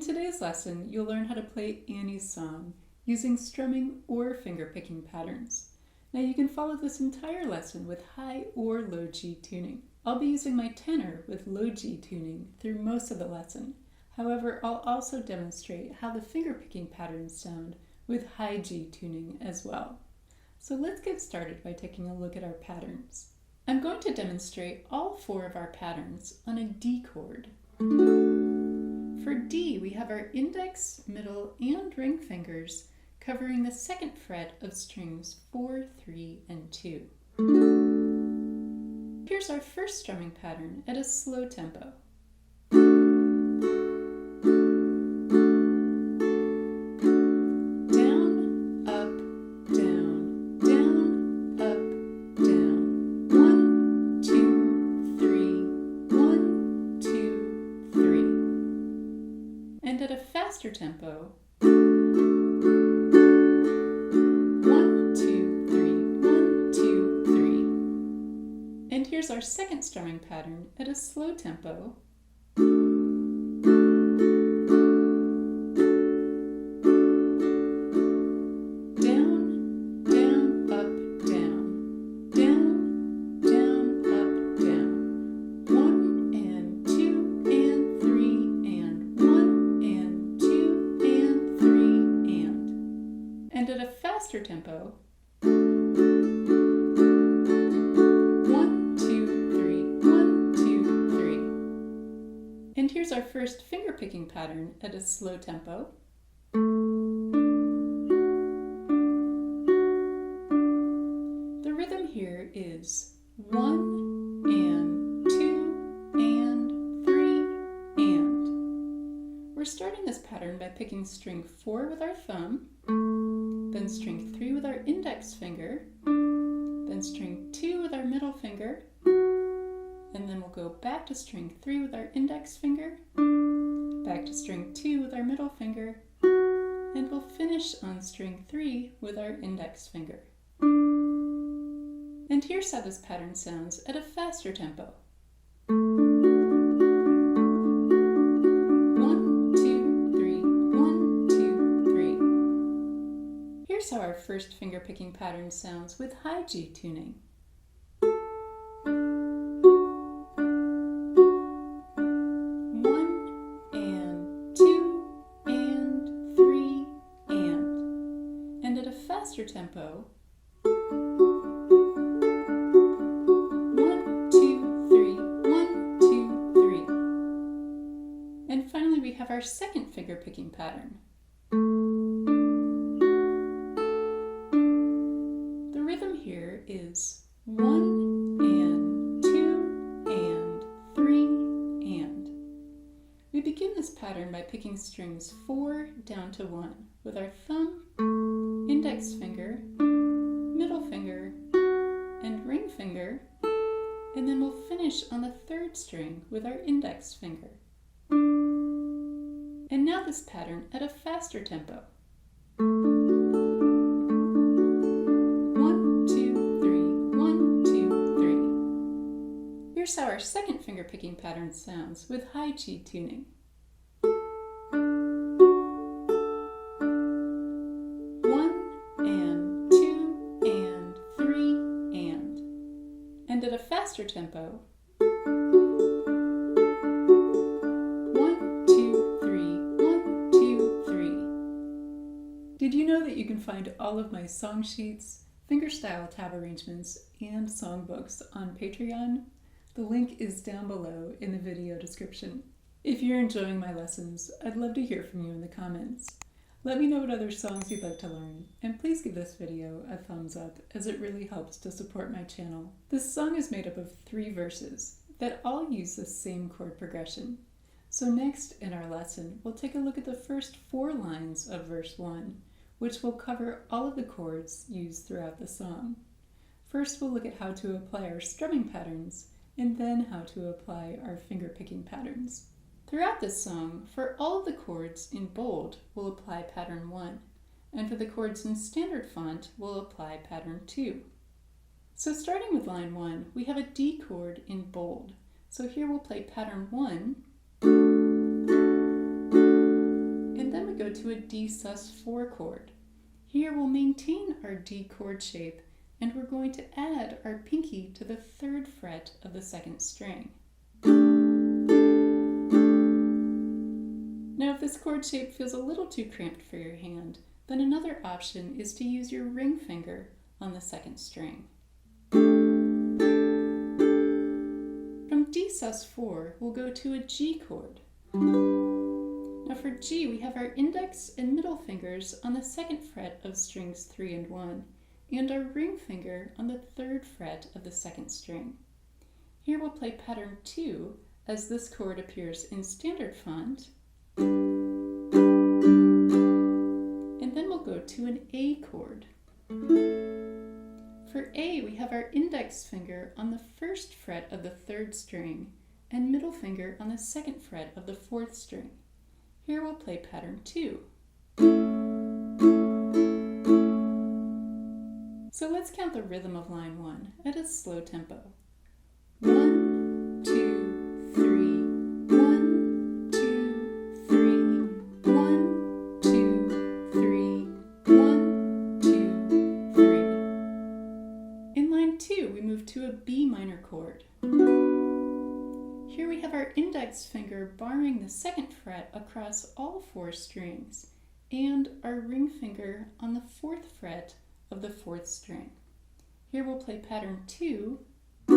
today's lesson, you'll learn how to play Annie's song using strumming or finger-picking patterns. Now you can follow this entire lesson with high or low G tuning. I'll be using my tenor with low G tuning through most of the lesson. However, I'll also demonstrate how the finger-picking patterns sound with high G tuning as well. So let's get started by taking a look at our patterns. I'm going to demonstrate all 4 of our patterns on a D chord. For D, we have our index, middle, and ring fingers covering the 2nd fret of strings 4, 3, and 2. Here's our first strumming pattern at a slow tempo. Down, up, down, down, up, down. 1, 2, 3, 1, 2, 3. And at a faster tempo, 1, 2, 3, 1, 2, 3. And here's our second strumming pattern at a slow tempo. Down, down, up, down, down, down, up, down. 1 and 2 and 3 and 1 and 2 and 3 and at a faster tempo. 1, 2, 3, 1, 2, 3. And here's our first finger-picking pattern at a slow tempo. The rhythm here is 1 and 2 and 3 and. We're starting this pattern by picking string 4 with our thumb, then string 3 with our index finger, then string 2 with our middle finger, and then we'll go back to string 3 with our index finger, back to string 2 with our middle finger, and we'll finish on string 3 with our index finger. And here's how this pattern sounds at a faster tempo. 1, 2, 3, 1, 2, 3. Here's how our first finger-picking pattern sounds with high G tuning. 1 and 2 and 3 and at a faster tempo. 1, 2, 3, 1, 2, 3. And finally we have our second finger-picking pattern. The rhythm here is 1 and 2 and 3 and. We begin this pattern by picking strings 4 down to 1 with our thumb, index finger, middle finger, and ring finger, and then we'll finish on the 3rd string with our index finger. And now this pattern at a faster tempo. 1, 2, 3, 1, 2, 3. Here's how our second finger-picking pattern sounds with high G tuning. 1 and 2 and 3 and at a faster tempo. 1, 2, 3, 1, 2, 3. Did you know that you can find all of my song sheets, fingerstyle tab arrangements, and songbooks on Patreon? The link is down below in the video description. If you're enjoying my lessons, I'd love to hear from you in the comments. Let me know what other songs you'd like to learn, and please give this video a thumbs up as it really helps to support my channel. This song is made up of 3 verses that all use the same chord progression. So next in our lesson, we'll take a look at the first 4 lines of verse 1, which will cover all of the chords used throughout the song. First, we'll look at how to apply our strumming patterns, and then how to apply our finger-picking patterns. Throughout this song, for all of the chords in bold, we'll apply pattern 1, and for the chords in standard font, we'll apply pattern 2. So starting with line 1, we have a D chord in bold. So here we'll play pattern 1, to a D sus4 chord. Here we'll maintain our D chord shape, and we're going to add our pinky to the 3rd fret of the 2nd string. Now if this chord shape feels a little too cramped for your hand, then another option is to use your ring finger on the 2nd string. From D sus4, we'll go to a G chord. Now for G, we have our index and middle fingers on the 2nd fret of strings 3 and 1, and our ring finger on the 3rd fret of the 2nd string. Here we'll play pattern 2 as this chord appears in standard font, and then we'll go to an A chord. For A, we have our index finger on the 1st fret of the 3rd string and middle finger on the 2nd fret of the 4th string. Here we'll play pattern 2. So let's count the rhythm of line 1 at a slow tempo. 1, 2, 3, 1, 2, 3, 1, 2, 3, 1, 2, 3. In line 2, we move to a B minor chord. Here we have our index finger barring the 2nd fret across all 4 strings, and our ring finger on the 4th fret of the 4th string. Here we'll play pattern 2, and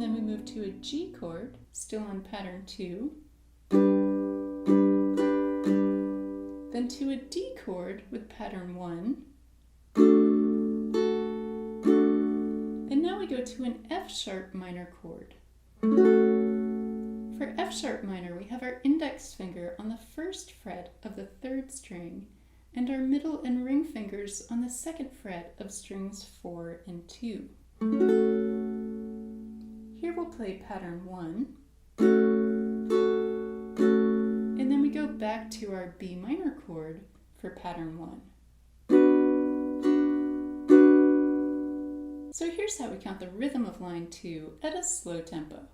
then we move to a G chord, still on pattern 2, then to a D chord with pattern 1, and now we go to an F sharp minor chord. For F sharp minor, we have our index finger on the 1st fret of the 3rd string, and our middle and ring fingers on the 2nd fret of strings 4 and 2. Here we'll play pattern 1, and then we go back to our B minor chord for pattern 1. So here's how we count the rhythm of line 2 at a slow tempo.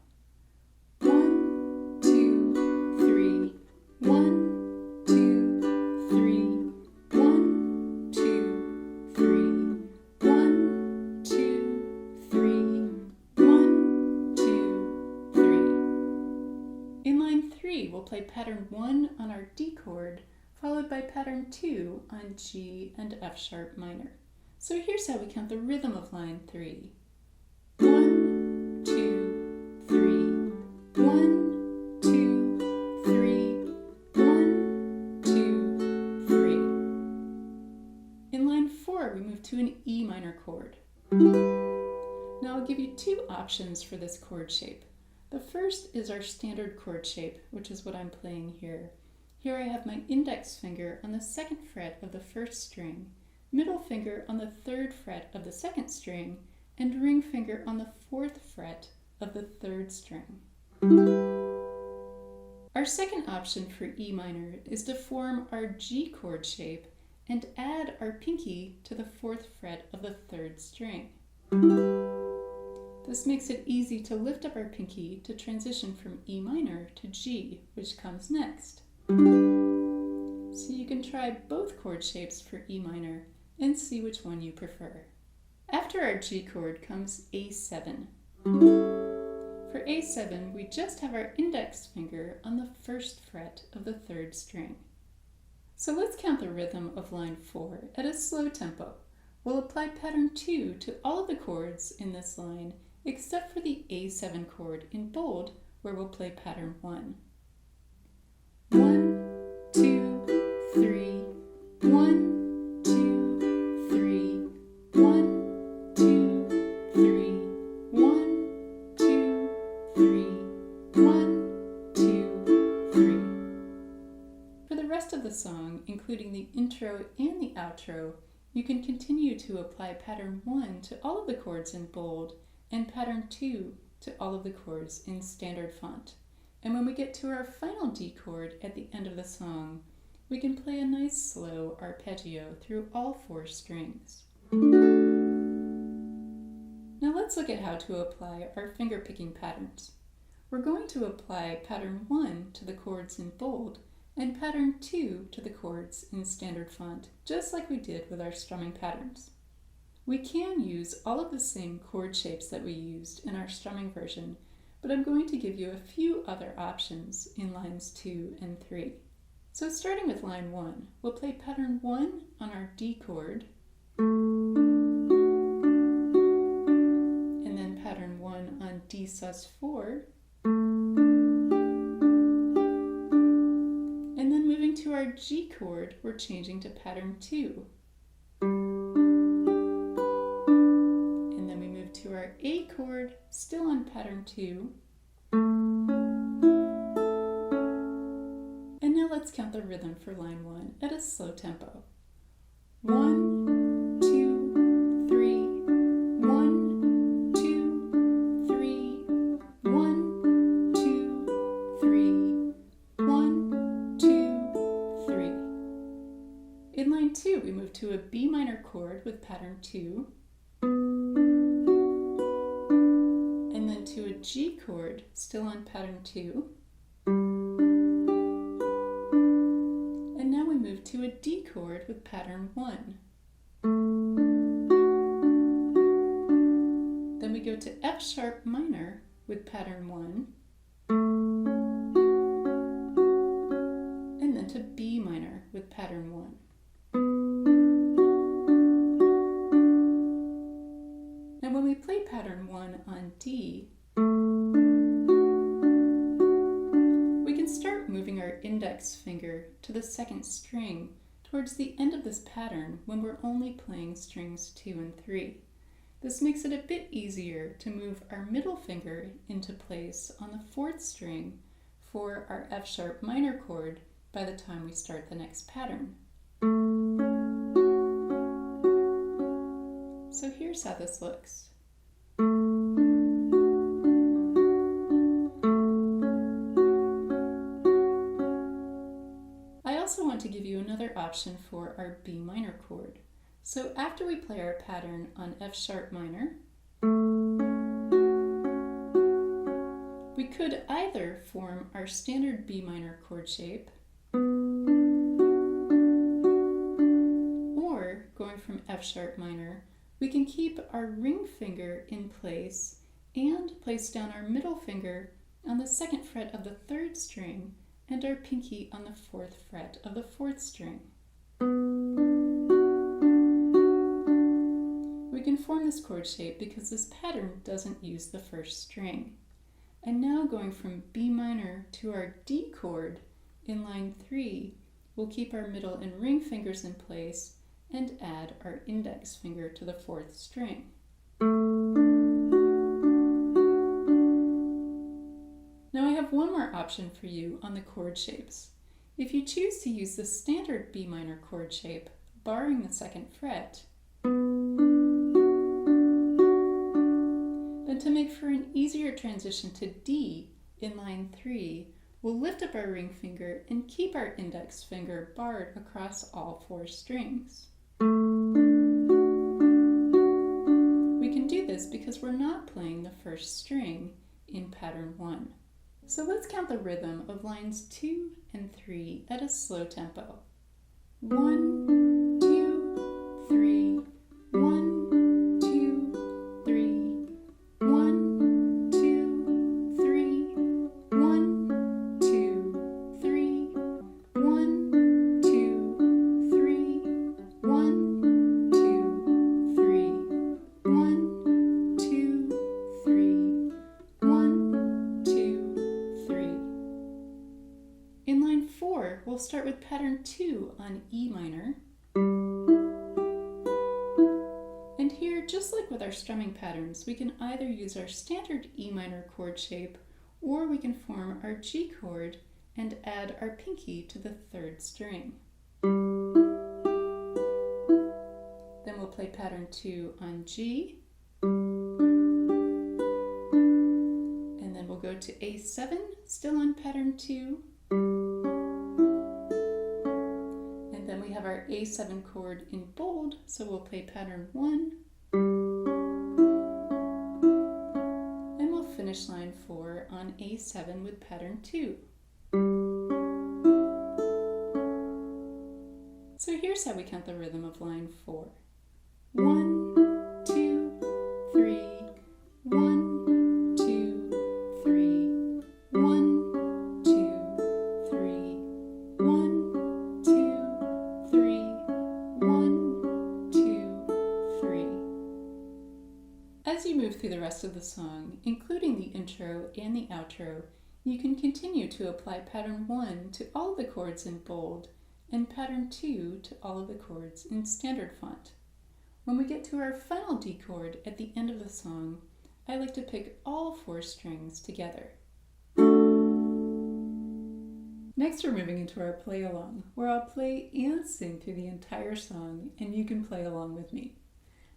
1, 2, 3, 1, 2, 3, 1, 2, 3, 1, 2, 3, 1, 2, 3. In line 3, we'll play pattern 1 on our D chord, followed by pattern 2 on G and F sharp minor. So here's how we count the rhythm of line 3. 1, 2, 3, 1, 2, 3, 1, 2, 3. In line 4, we move to an E minor chord. Now I'll give you 2 options for this chord shape. The first is our standard chord shape, which is what I'm playing here. Here I have my index finger on the 2nd fret of the 1st string, middle finger on the 3rd fret of the 2nd string, and ring finger on the 4th fret of the 3rd string. Our second option for E minor is to form our G chord shape and add our pinky to the 4th fret of the 3rd string. This makes it easy to lift up our pinky to transition from E minor to G, which comes next. So you can try both chord shapes for E minor and see which one you prefer. After our G chord comes A7. For A7, we just have our index finger on the 1st fret of the 3rd string. So let's count the rhythm of line 4 at a slow tempo. We'll apply pattern 2 to all of the chords in this line, except for the A7 chord in bold, where we'll play pattern 1. 1, 2, 3, 1, 2, 3, 1, 2, 3, 1, 2, 3, 1, 2, 3. For the rest of the song, including the intro and the outro, you can continue to apply pattern 1 to all of the chords in bold and pattern 2 to all of the chords in standard font. And when we get to our final D chord at the end of the song, we can play a nice slow arpeggio through all 4 strings. Now let's look at how to apply our finger picking patterns. We're going to apply pattern 1 to the chords in bold and pattern 2 to the chords in standard font, just like we did with our strumming patterns. We can use all of the same chord shapes that we used in our strumming version, but I'm going to give you a few other options in lines 2 and 3. So starting with line 1, we'll play pattern 1 on our D chord, and then pattern 1 on D sus4, and then moving to our G chord, we're changing to pattern 2. And then we move to our A chord, still on pattern 2. And now let's count the rhythm for line 1 at a slow tempo. 1, 2, 3, 1, 2, 3, 1, 2, 3, 1, 2, 3. In line 2, we move to a B minor chord with pattern 2, and then to a G chord, still on pattern 2, and now we move to a D chord with pattern 1. Then we go to F sharp minor with pattern 1, and then to B minor with pattern 1. Now when we play pattern 1 on D, we can start moving our index finger to the second string towards the end of this pattern when we're only playing strings 2 and 3. This makes it a bit easier to move our middle finger into place on the 4th string for our F sharp minor chord by the time we start the next pattern. So here's how this looks. I also want to give you another option for our B minor chord. So after we play our pattern on F sharp minor, we could either form our standard B minor chord shape, or going from F sharp minor, we can keep our ring finger in place and place down our middle finger on the 2nd fret of the 3rd string and our pinky on the 4th fret of the 4th string. We can form this chord shape because this pattern doesn't use the 1st string. And now going from B minor to our D chord in line 3, we'll keep our middle and ring fingers in place and add our index finger to the 4th string. Now I have one more option for you on the chord shapes. If you choose to use the standard B minor chord shape, barring the 2nd fret, then to make for an easier transition to D in line 3, we'll lift up our ring finger and keep our index finger barred across all 4 strings. We can do this because we're not playing the 1st string in pattern 1. So let's count the rhythm of lines 2 and 3 at a slow tempo. 1, 2, 3, 1, 2, 3, 1, 2, 3, 1, 2, 3, 1, 2, 3, 1, 2, 3, 1, 2, 3, 1, 2, 3. In line 4, we'll start with pattern 2 on E minor. And here, just like with our strumming patterns, we can either use our standard E minor chord shape, or we can form our G chord and add our pinky to the 3rd string. Then we'll play pattern 2 on G, and then we'll go to A7, still on pattern 2, and then we have our A7 chord in bold, so we'll play pattern 1, and we'll finish line 4 on A7 with pattern 2. Here's how we count the rhythm of line 4. 1, 2, 3, 1, 2, 3, 1, 2, 3, 1, 2, 3, 1, 2, 3. As you move through the rest of the song, including the intro and the outro, you can continue to apply pattern 1 to all of the chords in bold and pattern 2 to all of the chords in standard font. When we get to our final D chord at the end of the song, I like to pick all 4 strings together. Next, we're moving into our play along, where I'll play and sing through the entire song, and you can play along with me.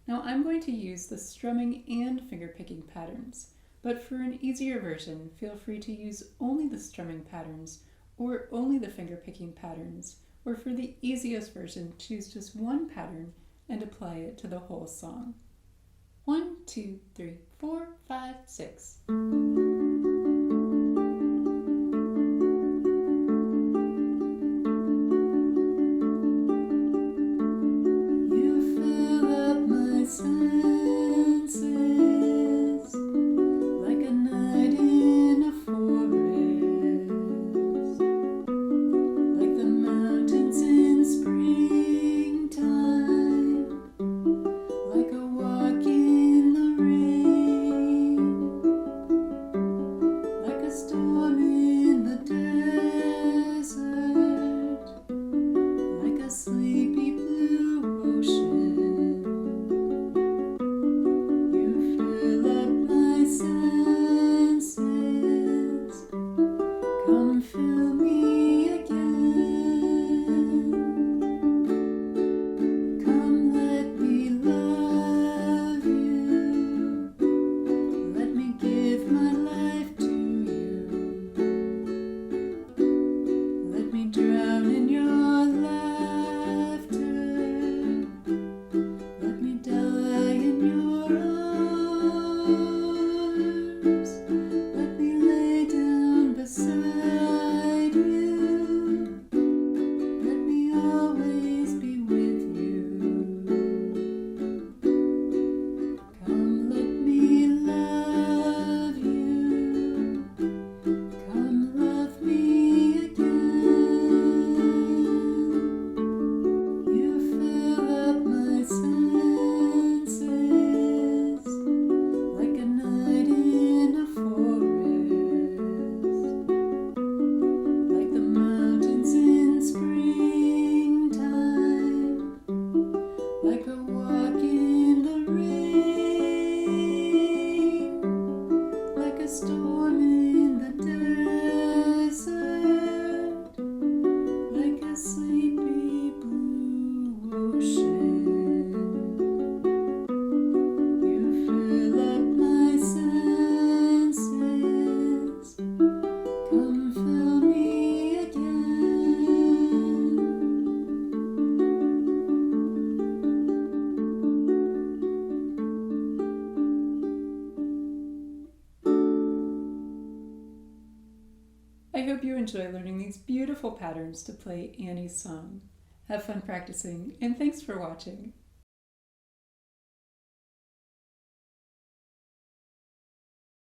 Now, I'm going to use the strumming and fingerpicking patterns, but for an easier version, feel free to use only the strumming patterns or only the fingerpicking patterns, or for the easiest version, choose just one pattern and apply it to the whole song. 1, 2, 3, 4, 5, 6. I hope you enjoy learning these beautiful patterns to play Annie's song. Have fun practicing, and thanks for watching.